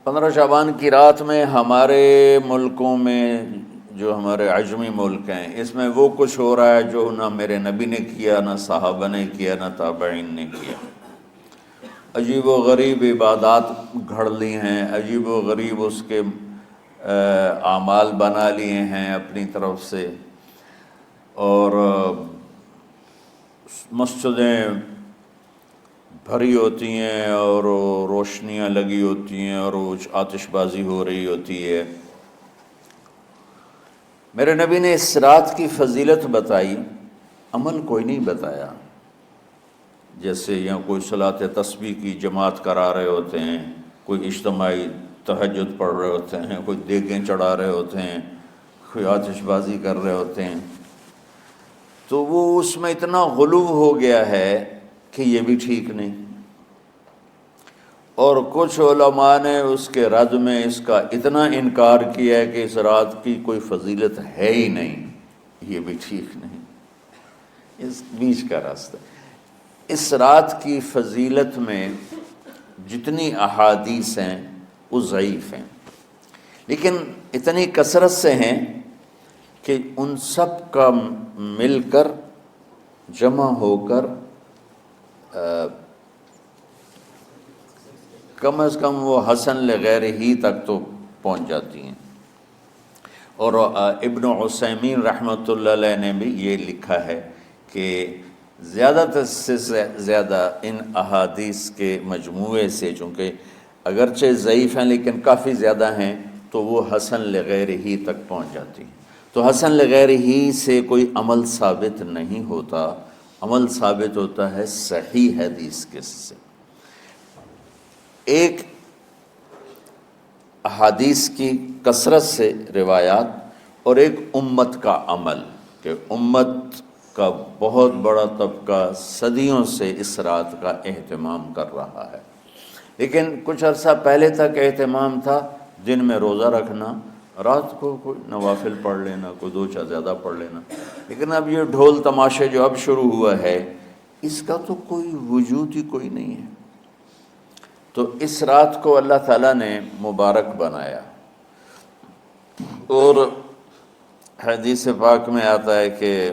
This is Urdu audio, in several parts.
15 شعبان کی رات میں ہمارے ملکوں میں جو ہمارے عجمی ملک ہیں اس میں وہ کچھ ہو رہا ہے جو نہ میرے نبی نے کیا، نہ صحابہ نے کیا، نہ تابعین نے کیا۔ عجیب و غریب عبادات گھڑ لی ہیں، عجیب و غریب اس کے اعمال بنا لیے ہیں اپنی طرف سے، اور مسجدیں بھری ہوتی ہیں اور روشنیاں لگی ہوتی ہیں اور آتش بازی ہو رہی ہوتی ہے۔ میرے نبی نے اس رات کی فضیلت بتائی، عمل کوئی نہیں بتایا۔ جیسے یہاں کوئی صلاۃ تسبیح کی جماعت کرا رہے ہوتے ہیں، کوئی اجتماعی تہجد پڑھ رہے ہوتے ہیں، کوئی دیگیں چڑھا رہے ہوتے ہیں، کوئی آتش بازی کر رہے ہوتے ہیں، تو وہ اس میں اتنا غلو ہو گیا ہے کہ یہ بھی ٹھیک نہیں۔ اور کچھ علماء نے اس کے رد میں اس کا اتنا انکار کیا ہے کہ اس رات کی کوئی فضیلت ہے ہی نہیں، یہ بھی ٹھیک نہیں۔ اس بیچ کا راستہ، اس رات کی فضیلت میں جتنی احادیث ہیں وہ ضعیف ہیں، لیکن اتنی کثرت سے ہیں کہ ان سب کا مل کر جمع ہو کر کم از کم وہ حسن لغیر ہی تک تو پہنچ جاتی ہیں۔ اور ابن عثیمین رحمۃ اللہ علیہ نے بھی یہ لکھا ہے کہ زیادہ سے زیادہ ان احادیث کے مجموعے سے، چونکہ اگرچہ ضعیف ہیں لیکن کافی زیادہ ہیں، تو وہ حسن لغیر ہی تک پہنچ جاتی ہیں۔ تو حسن لغیر ہی سے کوئی عمل ثابت نہیں ہوتا، عمل ثابت ہوتا ہے صحیح حدیث کے سے۔ ایک احادیث کی کثرت سے روایات، اور ایک امت کا عمل، کہ امت کا بہت بڑا طبقہ صدیوں سے اس رات کا اہتمام کر رہا ہے۔ لیکن کچھ عرصہ پہلے تک اہتمام تھا دن میں روزہ رکھنا، رات کو کوئی نوافل پڑھ لینا، کوئی دو چار زیادہ پڑھ لینا، لیکن اب یہ ڈھول تماشے جو اب شروع ہوا ہے اس کا تو کوئی وجود ہی کوئی نہیں ہے۔ تو اس رات کو اللہ تعالیٰ نے مبارک بنایا، اور حدیث پاک میں آتا ہے کہ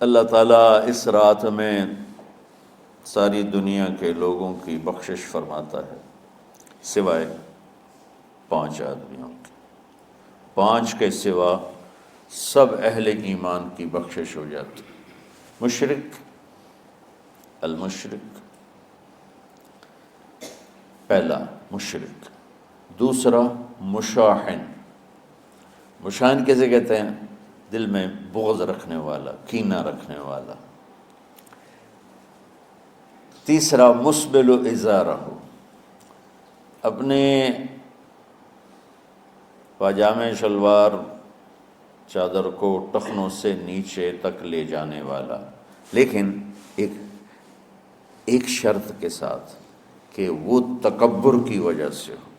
اللہ تعالیٰ اس رات میں ساری دنیا کے لوگوں کی بخشش فرماتا ہے سوائے 5 آدمیوں کے۔ 5 کے سوا سب اہل ایمان کی بخشش ہو جاتی۔ مشرک، المشرک، پہلا مشرک، دوسرا مشاحن، مشاحن کیسے کہتے ہیں؟ دل میں بغض رکھنے والا، کینہ رکھنے والا۔ تیسرا مسبل ازارہ، اپنے پاجامے شلوار چادر کو ٹخنوں سے نیچے تک لے جانے والا، لیکن ایک شرط کے ساتھ کہ وہ تکبر کی وجہ سے ہو،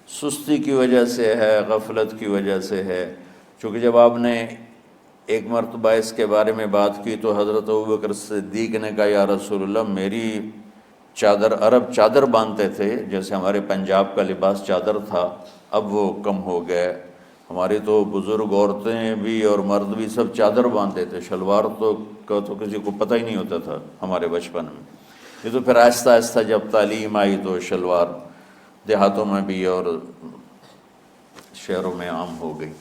سستی کی وجہ سے ہے، غفلت کی وجہ سے ہے۔ چونکہ جب آپ نے ایک مرتبہ اس کے بارے میں بات کی تو حضرت ابوبکر صدیق نے کہا یا رسول اللہ، میری چادر، عرب چادر باندھتے تھے جیسے ہمارے پنجاب کا لباس چادر تھا، اب وہ کم ہو گئے۔ ہماری تو بزرگ عورتیں بھی اور مرد بھی سب چادر باندھتے تھے، شلوار کا تو کسی کو پتہ ہی نہیں ہوتا تھا ہمارے بچپن میں۔ یہ تو پھر آہستہ آہستہ جب تعلیم آئی تو شلوار دیہاتوں میں بھی اور شہروں میں عام ہو گئی۔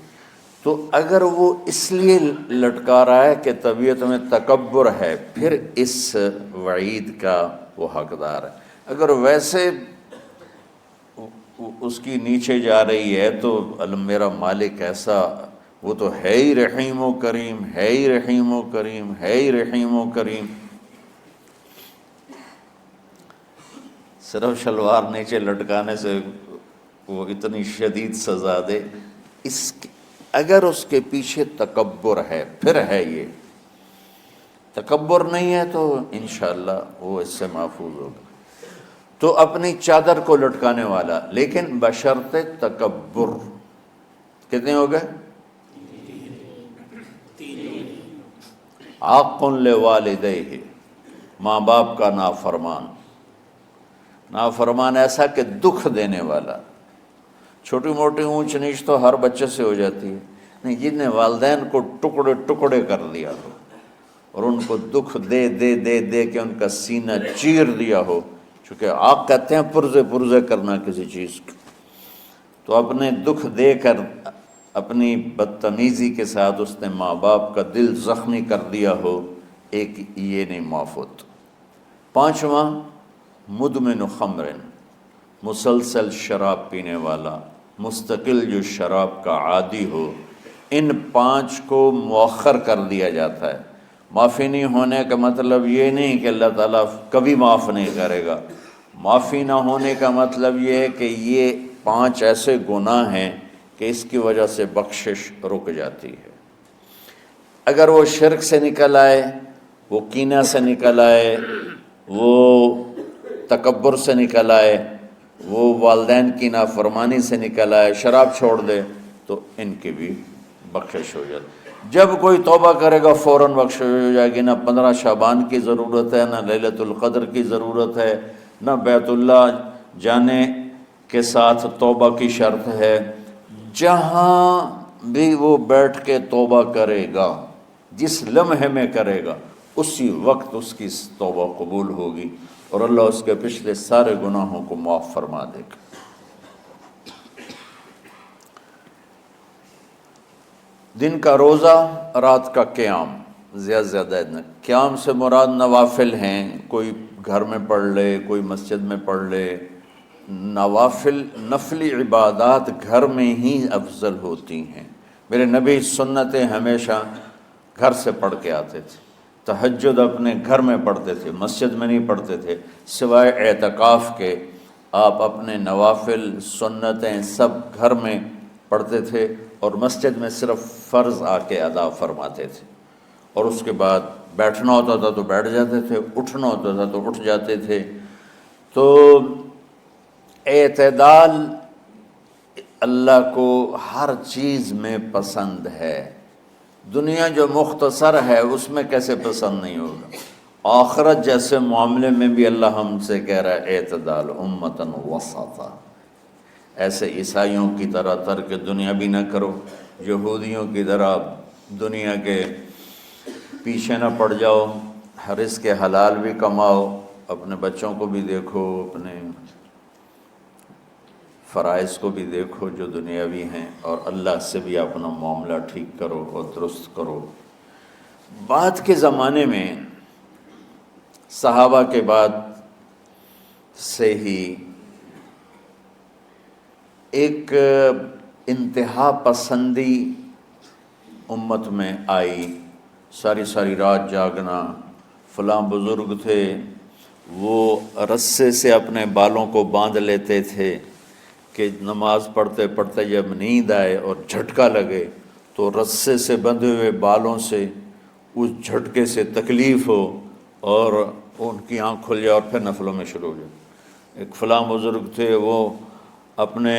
تو اگر وہ اس لیے لٹکا رہا ہے کہ طبیعت میں تکبر ہے، پھر اس وعید کا وہ حقدار ہے۔ اگر ویسے اس کی نیچے جا رہی ہے تو میرا مالک ایسا، وہ تو ہے ہی رحیم و کریم، ہے ہی رحیم و کریم، ہے ہی رحیم و کریم، صرف شلوار نیچے لٹکانے سے وہ اتنی شدید سزا دے۔ اگر اس کے پیچھے تکبر ہے، پھر ہے یہ، تکبر نہیں ہے تو انشاءاللہ وہ اس سے محفوظ ہوگا۔ تو اپنی چادر کو لٹکانے والا، لیکن بشرط تکبر۔ کتنے ہو گئے؟ عاق لوالدیہ، ماں باپ کا نافرمان، نافرمان ایسا کہ دکھ دینے والا. چھوٹی موٹی اونچ نیچ تو ہر بچے سے ہو جاتی ہے، نہیں، جن نے والدین کو ٹکڑے ٹکڑے کر دیا ہو اور ان کو دکھ دے دے دے دے کے ان کا سینہ چیر دیا ہو، چونکہ آپ کہتے ہیں پرزے پرزے کرنا کسی چیز کو، تو اپنے دکھ دے کر اپنی بدتمیزی کے ساتھ اس نے ماں باپ کا دل زخمی کر دیا ہو، ایک یہ نہیں معاف ہوتا. پانچواں، مدمن خمر، مسلسل شراب پینے والا، مستقل جو شراب کا عادی ہو. ان پانچ کو مؤخر کر دیا جاتا ہے. معافی نہیں ہونے کا مطلب یہ نہیں کہ اللہ تعالیٰ کبھی معاف نہیں کرے گا. معافی نہ ہونے کا مطلب یہ ہے کہ یہ پانچ ایسے گناہ ہیں کہ اس کی وجہ سے بخشش رک جاتی ہے. اگر وہ شرک سے نکل آئے، وہ کینہ سے نکل آئے، وہ تکبر سے نکل آئے، وہ والدین کی نافرمانی سے نکل آئے، شراب چھوڑ دے، تو ان کی بھی بخشش ہو جاتی. جب کوئی توبہ کرے گا فوراً بخشش ہو جائے گی. نہ 15 شعبان کی ضرورت ہے، نہ لیلۃ القدر کی ضرورت ہے، نہ بیت اللہ جانے کے ساتھ توبہ کی شرط ہے. جہاں بھی وہ بیٹھ کے توبہ کرے گا، جس لمحے میں کرے گا، اسی وقت اس کی توبہ قبول ہوگی اور اللہ اس کے پچھلے سارے گناہوں کو معاف فرما دے گا. دن کا روزہ، رات کا قیام، زیادہ سے زیادہ قیام سے مراد نوافل ہیں، کوئی گھر میں پڑھ لے، کوئی مسجد میں پڑھ لے. نوافل، نفلی عبادات گھر میں ہی افضل ہوتی ہیں. میرے نبی سنتیں ہمیشہ گھر سے پڑھ کے آتے تھے. تہجد اپنے گھر میں پڑھتے تھے، مسجد میں نہیں پڑھتے تھے. سوائے اعتکاف کے آپ اپنے نوافل سنتیں سب گھر میں پڑھتے تھے اور مسجد میں صرف فرض آ کے ادا فرماتے تھے. اور اس کے بعد بیٹھنا ہوتا تھا تو بیٹھ جاتے تھے، اٹھنا ہوتا تھا تو اٹھ جاتے تھے. تو اعتدال اللہ کو ہر چیز میں پسند ہے. دنیا جو مختصر ہے اس میں کیسے پسند نہیں ہوگا؟ آخرت جیسے معاملے میں بھی اللہ ہم سے کہہ رہا ہے اعتدال، امتن وسطا. ایسے عیسائیوں کی طرح ترک دنیا بھی نہ کرو، یہودیوں کی طرح دنیا کے پیچھے نہ پڑ جاؤ، رزق حلال بھی کماؤ، اپنے بچوں کو بھی دیکھو، اپنے فرائض کو بھی دیکھو جو دنیاوی ہیں، اور اللہ سے بھی اپنا معاملہ ٹھیک کرو اور درست کرو. بعد کے زمانے میں صحابہ کے بعد سے ہی ایک انتہا پسندی امت میں آئی. ساری ساری رات جاگنا. فلاں بزرگ تھے، وہ رسے سے اپنے بالوں کو باندھ لیتے تھے کہ نماز پڑھتے پڑھتے جب نیند آئے اور جھٹکا لگے تو رسے سے بندھے ہوئے بالوں سے اس جھٹکے سے تکلیف ہو اور ان کی آنکھ کھل جائے اور پھر نفلوں میں شروع ہو جائے. ایک فلاں بزرگ تھے، وہ اپنے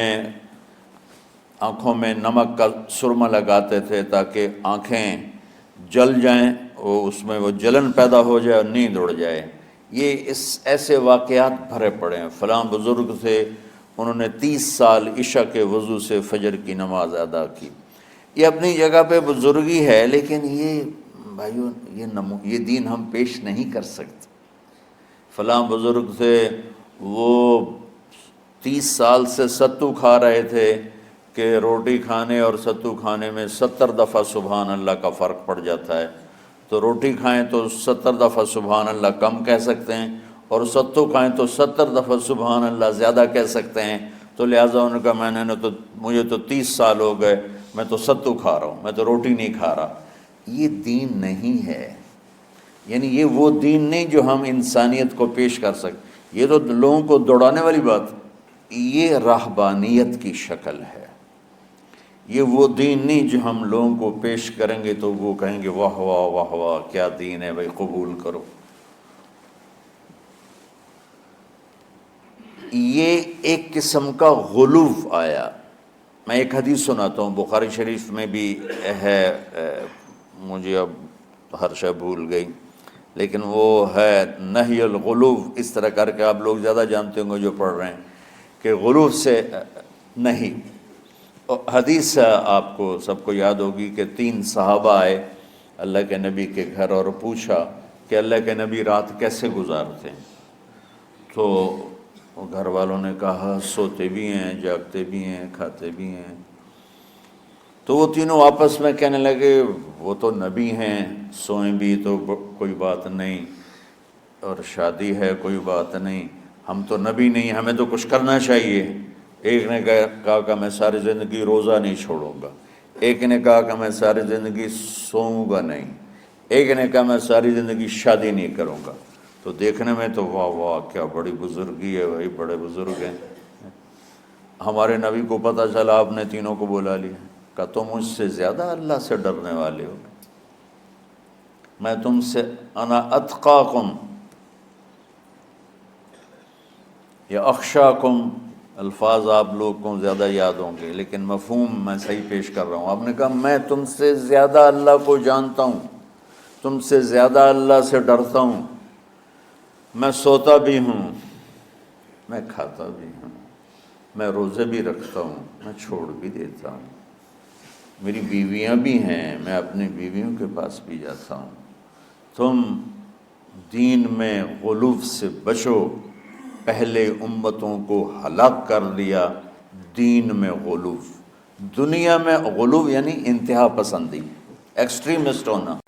آنکھوں میں نمک کا سرما لگاتے تھے تاکہ آنکھیں جل جائیں، اس میں وہ جلن پیدا ہو جائے اور نیند اڑ جائے. یہ ایسے واقعات بھرے پڑے ہیں. فلاں بزرگ تھے، انہوں نے 30 سال عشاء کے وضو سے فجر کی نماز ادا کی. یہ اپنی جگہ پہ بزرگی ہے، لیکن یہ بھائیوں یہ دین ہم پیش نہیں کر سکتے. فلاں بزرگ تھے، وہ 30 سال سے ستو کھا رہے تھے کہ روٹی کھانے اور ستو کھانے میں 70 دفعہ سبحان اللہ کا فرق پڑ جاتا ہے. تو روٹی کھائیں تو 70 دفعہ سبحان اللہ کم کہہ سکتے ہیں، اور ستو کھائیں تو 70 دفعہ سبحان اللہ زیادہ کہہ سکتے ہیں. تو لہٰذا ان کا مجھے تو 30 سال ہو گئے، میں تو ستو کھا رہا ہوں، میں تو روٹی نہیں کھا رہا. یہ دین نہیں ہے. یعنی یہ وہ دین نہیں جو ہم انسانیت کو پیش کر سکتے. یہ تو لوگوں کو دوڑانے والی بات، یہ راہبانیت کی شکل ہے. یہ وہ دین نہیں جو ہم لوگوں کو پیش کریں گے تو وہ کہیں گے واہ واہ واہ واہ کیا دین ہے بھائی، قبول کرو. یہ ایک قسم کا غلو آیا. میں ایک حدیث سناتا ہوں، بخاری شریف میں بھی ہے، مجھے اب ہر شے بھول گئی، لیکن وہ ہے نہی الغلو، اس طرح کر کے آپ لوگ زیادہ جانتے ہوں گے جو پڑھ رہے ہیں کہ غلو سے نہیں۔ حدیث آپ کو سب کو یاد ہوگی کہ 3 صحابہ آئے اللہ کے نبی کے گھر اور پوچھا کہ اللہ کے نبی رات کیسے گزارتے ہیں؟ تو گھر والوں نے کہا سوتے بھی ہیں، جاگتے بھی ہیں، کھاتے بھی ہیں۔ تو وہ تینوں آپس میں کہنے لگے وہ تو نبی ہیں، سوئیں بھی تو کوئی بات نہیں، اور شادی ہے کوئی بات نہیں، ہم تو نبی نہیں، ہمیں تو کچھ کرنا چاہیے۔ ایک نے کہا کہ میں ساری زندگی روزہ نہیں چھوڑوں گا، ایک نے کہا کہ میں ساری زندگی سوؤں گا نہیں، ایک نے کہا میں ساری زندگی شادی نہیں کروں گا۔ تو دیکھنے میں تو واہ واہ کیا بڑی بزرگی ہے بھائی، بڑے بزرگ ہیں۔ ہمارے نبی کو پتہ چلا آپ نے تینوں کو بلا لیا، کہا تم مجھ سے زیادہ اللہ سے ڈرنے والے ہو، میں تم سے انا اتقاکم یا اخشاکم، الفاظ آپ لوگ کو زیادہ یاد ہوں گے لیکن مفہوم میں صحیح پیش کر رہا ہوں۔ آپ نے کہا میں تم سے زیادہ اللہ کو جانتا ہوں، تم سے زیادہ اللہ سے ڈرتا ہوں، میں سوتا بھی ہوں، میں کھاتا بھی ہوں، میں روزے بھی رکھتا ہوں، میں چھوڑ بھی دیتا ہوں، میری بیویاں بھی ہیں، میں اپنی بیویوں کے پاس بھی جاتا ہوں۔ تم دین میں غلو سے بچو، پہلے امتوں کو ہلاک کر دیا دین میں غلو۔ دنیا میں غلو یعنی انتہا پسندی، ایکسٹریمسٹ ہونا۔